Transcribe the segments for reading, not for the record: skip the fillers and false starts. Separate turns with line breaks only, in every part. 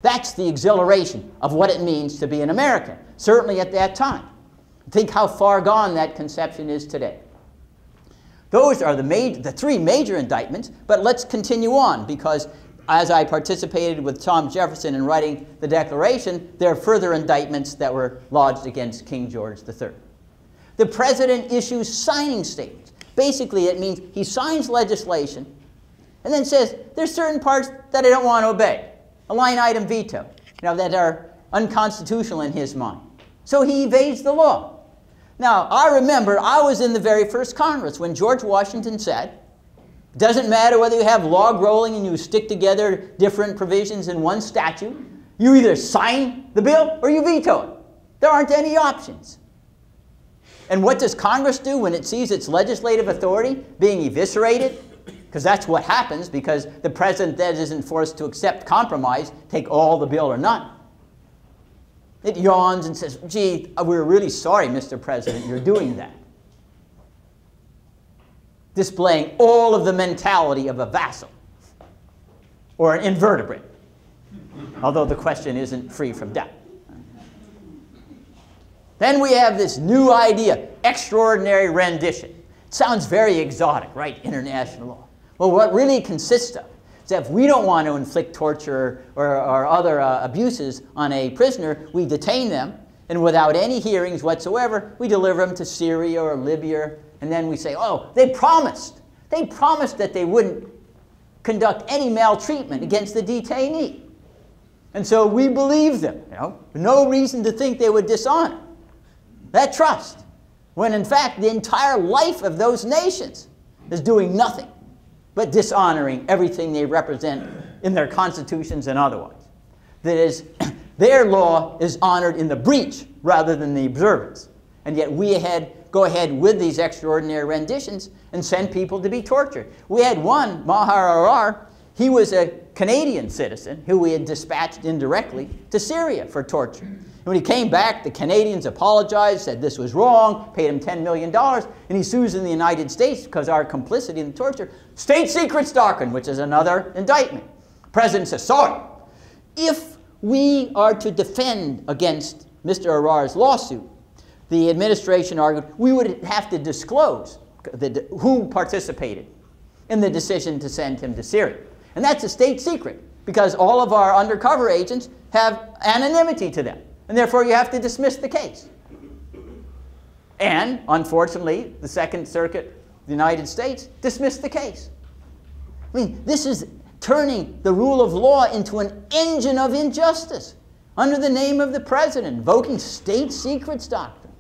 That's the exhilaration of what it means to be an American, certainly at that time. Think how far gone that conception is today. Those are the three major indictments, but let's continue on, because as I participated with Thomas Jefferson in writing the Declaration, there are further indictments that were lodged against King George III. The president issues signing statements. Basically, it means he signs legislation and then says, there's certain parts that I don't want to obey. A line item veto, that are unconstitutional in his mind. So he evades the law. Now, I remember I was in the very first Congress when George Washington said, it doesn't matter whether you have log rolling and you stick together different provisions in one statute. You either sign the bill or you veto it. There aren't any options. And what does Congress do when it sees its legislative authority being eviscerated? Because that's what happens, because the president then isn't forced to accept compromise, take all the bill or none. It yawns and says, gee, we're really sorry, Mr. President, you're doing that. Displaying all of the mentality of a vassal or an invertebrate, although the question isn't free from doubt. Then we have this new idea, extraordinary rendition. It sounds very exotic, right? International law. Well, what really consists of is that if we don't want to inflict torture or other abuses on a prisoner, we detain them, and without any hearings whatsoever, we deliver them to Syria or Libya, and then we say, oh, they promised. They promised that they wouldn't conduct any maltreatment against the detainee. And so we believe them, no reason to think they would dishonor that trust, when in fact the entire life of those nations is doing nothing but dishonoring everything they represent in their constitutions and otherwise. That is, their law is honored in the breach rather than the observance. And yet we go ahead with these extraordinary renditions and send people to be tortured. We had one, Maher Arar. He was a Canadian citizen who we had dispatched indirectly to Syria for torture. And when he came back, the Canadians apologized, said this was wrong, paid him $10 million, and he sues in the United States because our complicity in the torture. State secrets doctrine, which is another indictment. The president says, sorry, if we are to defend against Mr. Arar's lawsuit, the administration argued we would have to disclose who participated in the decision to send him to Syria. And that's a state secret, because all of our undercover agents have anonymity to them. And therefore, you have to dismiss the case. And, unfortunately, the Second Circuit of the United States dismissed the case. I mean, this is turning the rule of law into an engine of injustice under the name of the president, invoking state secrets doctrine.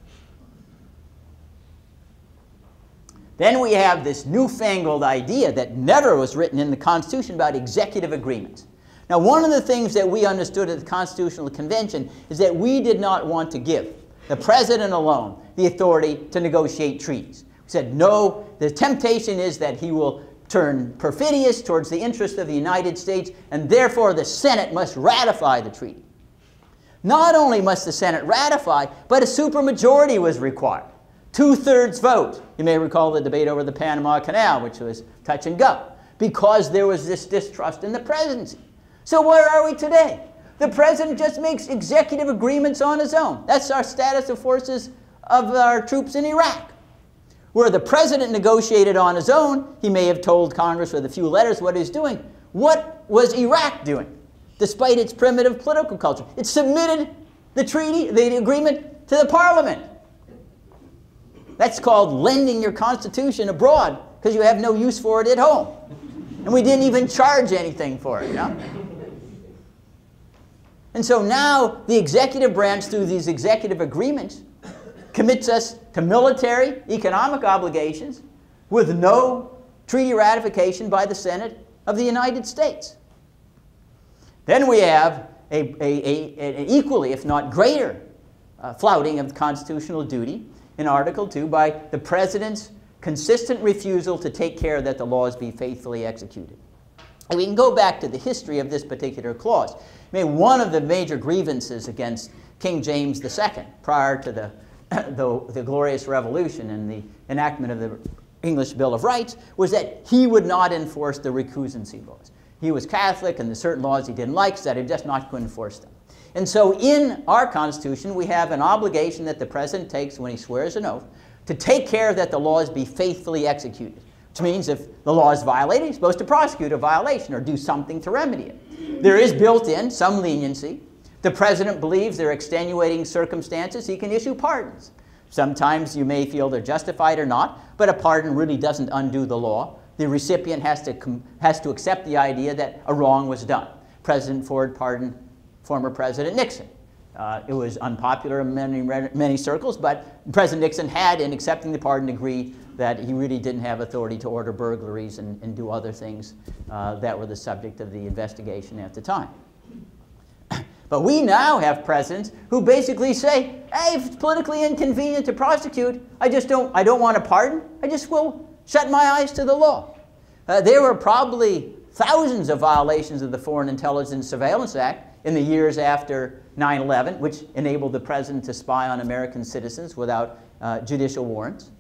Then we have this newfangled idea that never was written in the Constitution about executive agreements. Now, one of the things that we understood at the Constitutional Convention is that we did not want to give the president alone the authority to negotiate treaties. We said, no, the temptation is that he will turn perfidious towards the interest of the United States, and therefore the Senate must ratify the treaty. Not only must the Senate ratify, but a supermajority was required. 2/3 vote. You may recall the debate over the Panama Canal, which was touch and go, because there was this distrust in the presidency. So where are we today? The president just makes executive agreements on his own. That's our status of forces of our troops in Iraq. Where the president negotiated on his own, he may have told Congress with a few letters what he's doing. What was Iraq doing, despite its primitive political culture? It submitted the treaty, the agreement, to the parliament. That's called lending your constitution abroad, because you have no use for it at home. And we didn't even charge anything for it, And so now the executive branch, through these executive agreements, commits us to military, economic obligations with no treaty ratification by the Senate of the United States. Then we have an equally, if not greater, flouting of the constitutional duty in Article 2 by the president's consistent refusal to take care that the laws be faithfully executed. And we can go back to the history of this particular clause. I mean, one of the major grievances against King James II prior to the Glorious Revolution and the enactment of the English Bill of Rights was that he would not enforce the recusancy laws. he was Catholic and there's certain laws he didn't like, so that he just not going to enforce them. And so in our Constitution, we have an obligation that the President takes when he swears an oath to take care that the laws be faithfully executed, which means if the law is violated, he's supposed to prosecute a violation or do something to remedy it. There is built in some leniency. The President believes there are extenuating circumstances, he can issue pardons. Sometimes you may feel they're justified or not, but a pardon really doesn't undo the law. The recipient has to accept the idea that a wrong was done. President Ford pardoned former President Nixon. It was unpopular in many circles, but President Nixon had, in accepting the pardon, agreed that he really didn't have authority to order burglaries and do other things that were the subject of the investigation at the time. But we now have presidents who basically say, hey, if it's politically inconvenient to prosecute, I don't want a pardon, I just will shut my eyes to the law. There were probably thousands of violations of the Foreign Intelligence Surveillance Act in the years after 9/11, which enabled the president to spy on American citizens without judicial warrants.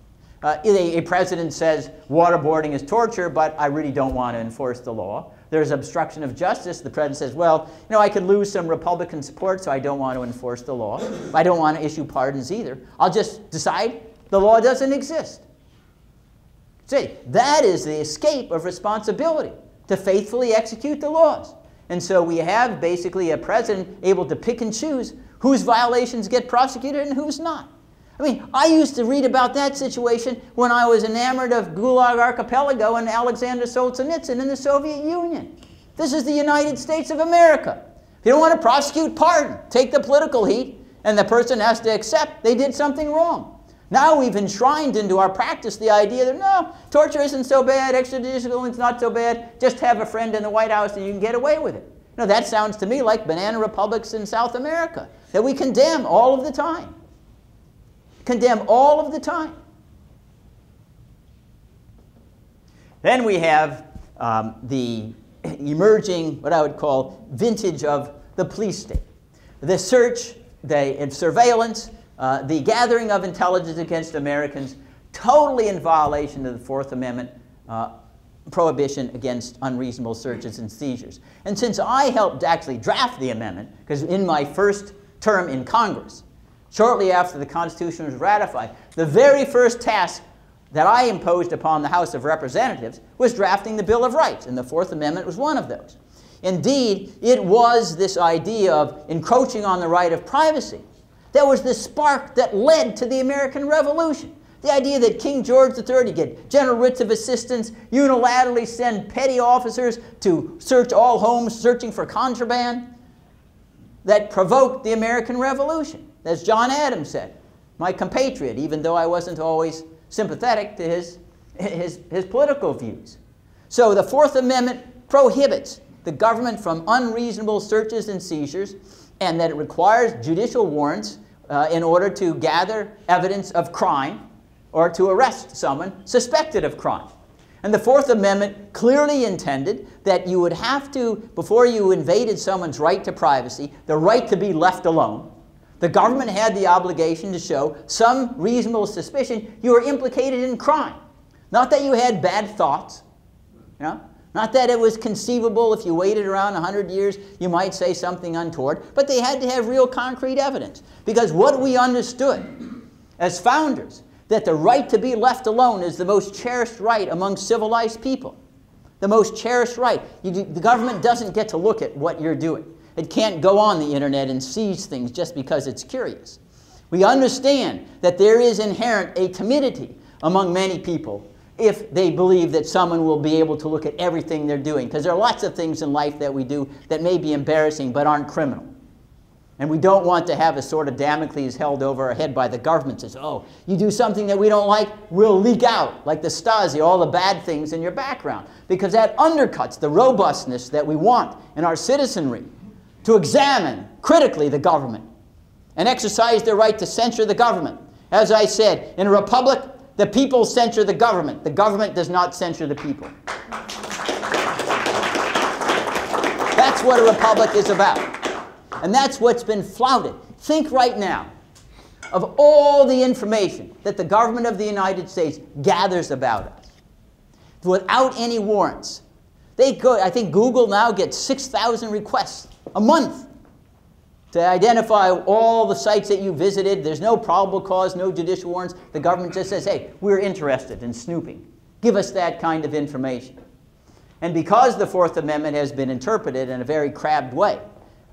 A president says waterboarding is torture, but I really don't want to enforce the law. There's obstruction of justice. The president says, well, you know, I could lose some Republican support, so I don't want to enforce the law. I don't want to issue pardons either. I'll just decide the law doesn't exist. See, that is the escape of responsibility, to faithfully execute the laws. And so we have basically a president able to pick and choose whose violations get prosecuted and whose not. I mean, I used to read about that situation when I was enamored of Gulag Archipelago and Alexander Solzhenitsyn in the Soviet Union. This is the United States of America. If you don't want to prosecute, pardon. Take the political heat, and the person has to accept they did something wrong. Now we've enshrined into our practice the idea that, no, torture isn't so bad, extrajudicial killing's not so bad, just have a friend in the White House and you can get away with it. No, that sounds to me like banana republics in South America that we condemn all of the time. Condemn all of the time. Then we have the emerging, what I would call, vintage of the police state. The search, the surveillance, the gathering of intelligence against Americans, totally in violation of the Fourth Amendment prohibition against unreasonable searches and seizures. And since I helped actually draft the amendment, because in my first term in Congress, shortly after the Constitution was ratified, the very first task that I imposed upon the House of Representatives was drafting the Bill of Rights, and the Fourth Amendment was one of those. Indeed, it was this idea of encroaching on the right of privacy that was the spark that led to the American Revolution. The idea that King George III could get general writs of assistance, unilaterally send petty officers to search all homes searching for contraband, that provoked the American Revolution. As John Adams said, my compatriot, even though I wasn't always sympathetic to his political views. So the Fourth Amendment prohibits the government from unreasonable searches and seizures, and that it requires judicial warrants in order to gather evidence of crime or to arrest someone suspected of crime. And the Fourth Amendment clearly intended that you would have to, before you invaded someone's right to privacy, the right to be left alone, the government had the obligation to show some reasonable suspicion you were implicated in crime. Not that you had bad thoughts, you know? Not that it was conceivable if you waited around 100 years you might say something untoward, but they had to have real concrete evidence. Because what we understood as founders, that the right to be left alone is the most cherished right among civilized people. The most cherished right. The government doesn't get to look at what you're doing. It can't go on the internet and seize things just because it's curious. We understand that there is inherent a timidity among many people if they believe that someone will be able to look at everything they're doing. Because there are lots of things in life that we do that may be embarrassing but aren't criminal. And we don't want to have a sort of Damocles held over our head by the government that says, oh, you do something that we don't like, we'll leak out, like the Stasi, all the bad things in your background. Because that undercuts the robustness that we want in our citizenry to examine critically the government and exercise their right to censure the government. As I said, in a republic, the people censure the government. The government does not censure the people. That's what a republic is about. And that's what's been flouted. Think right now of all the information that the government of the United States gathers about us without any warrants. I think Google now gets 6,000 requests a month to identify all the sites that you visited. There's no probable cause, no judicial warrants. The government just says, hey, we're interested in snooping. Give us that kind of information. And because the Fourth Amendment has been interpreted in a very crabbed way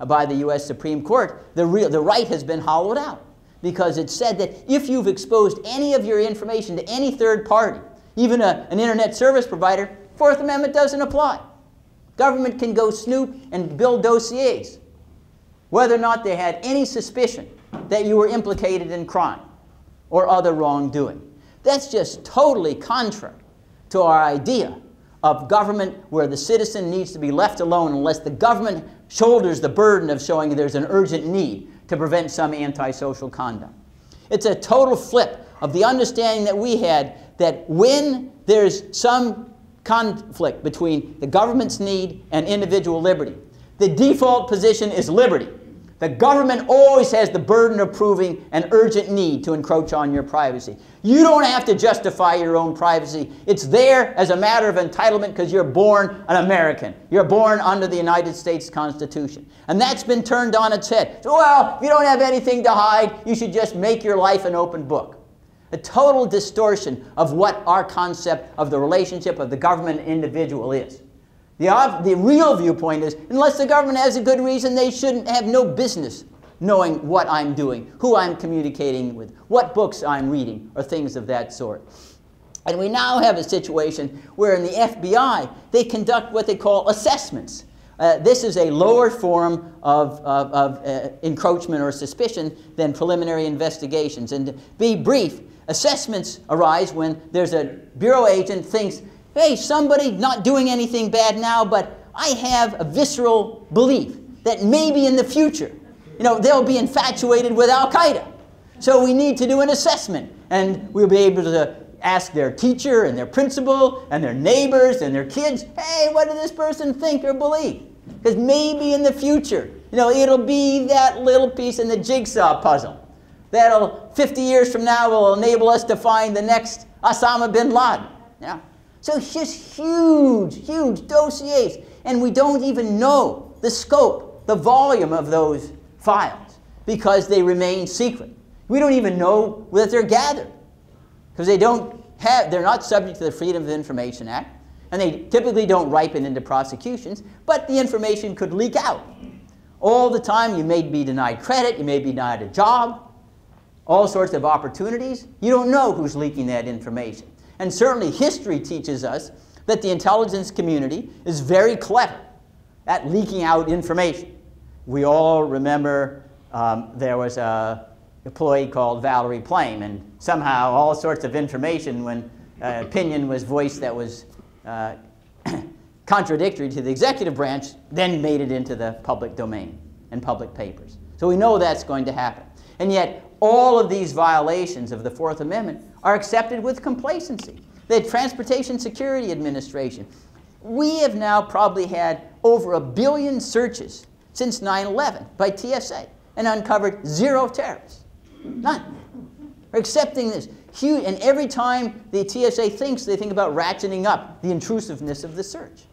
by the U.S. Supreme Court, the right has been hollowed out. Because it said that if you've exposed any of your information to any third party, even an internet service provider, Fourth Amendment doesn't apply. Government can go snoop and build dossiers, whether or not they had any suspicion that you were implicated in crime or other wrongdoing. That's just totally contrary to our idea of government where the citizen needs to be left alone unless the government shoulders the burden of showing there's an urgent need to prevent some antisocial conduct. It's a total flip of the understanding that we had that when there's some conflict between the government's need and individual liberty, the default position is liberty. The government always has the burden of proving an urgent need to encroach on your privacy. You don't have to justify your own privacy. It's there as a matter of entitlement because you're born an American. You're born under the United States Constitution. And that's been turned on its head. So, well, if you don't have anything to hide, you should just make your life an open book. A total distortion of what our concept of the relationship of the government and individual is. The real viewpoint is, unless the government has a good reason, they shouldn't have no business knowing what I'm doing, who I'm communicating with, what books I'm reading, or things of that sort. And we now have a situation where in the FBI, they conduct what they call assessments. This is a lower form of encroachment or suspicion than preliminary investigations. And to be brief, assessments arise when there's a bureau agent thinks, hey, somebody not doing anything bad now, but I have a visceral belief that maybe in the future, they'll be infatuated with Al-Qaeda. So we need to do an assessment. And we'll be able to ask their teacher and their principal and their neighbors and their kids, hey, what does this person think or believe? Because maybe in the future, it'll be that little piece in the jigsaw puzzle that'll, 50 years from now, will enable us to find the next Osama bin Laden. Yeah. So it's just huge, huge dossiers. And we don't even know the scope, the volume of those files because they remain secret. We don't even know that they're gathered because they're not subject to the Freedom of Information Act, and they typically don't ripen into prosecutions, but the information could leak out. All the time you may be denied credit, you may be denied a job, all sorts of opportunities. You don't know who's leaking that information. And certainly history teaches us that the intelligence community is very clever at leaking out information. We all remember there was an employee called Valerie Plame, and somehow all sorts of information, when opinion was voiced that was contradictory to the executive branch, then made it into the public domain and public papers. So we know that's going to happen. And yet all of these violations of the Fourth Amendment are accepted with complacency. The Transportation Security Administration, we have now probably had over 1 billion searches since 9/11 by TSA and uncovered 0 terrorists. None. We're accepting this huge, and every time the TSA thinks, they think about ratcheting up the intrusiveness of the search.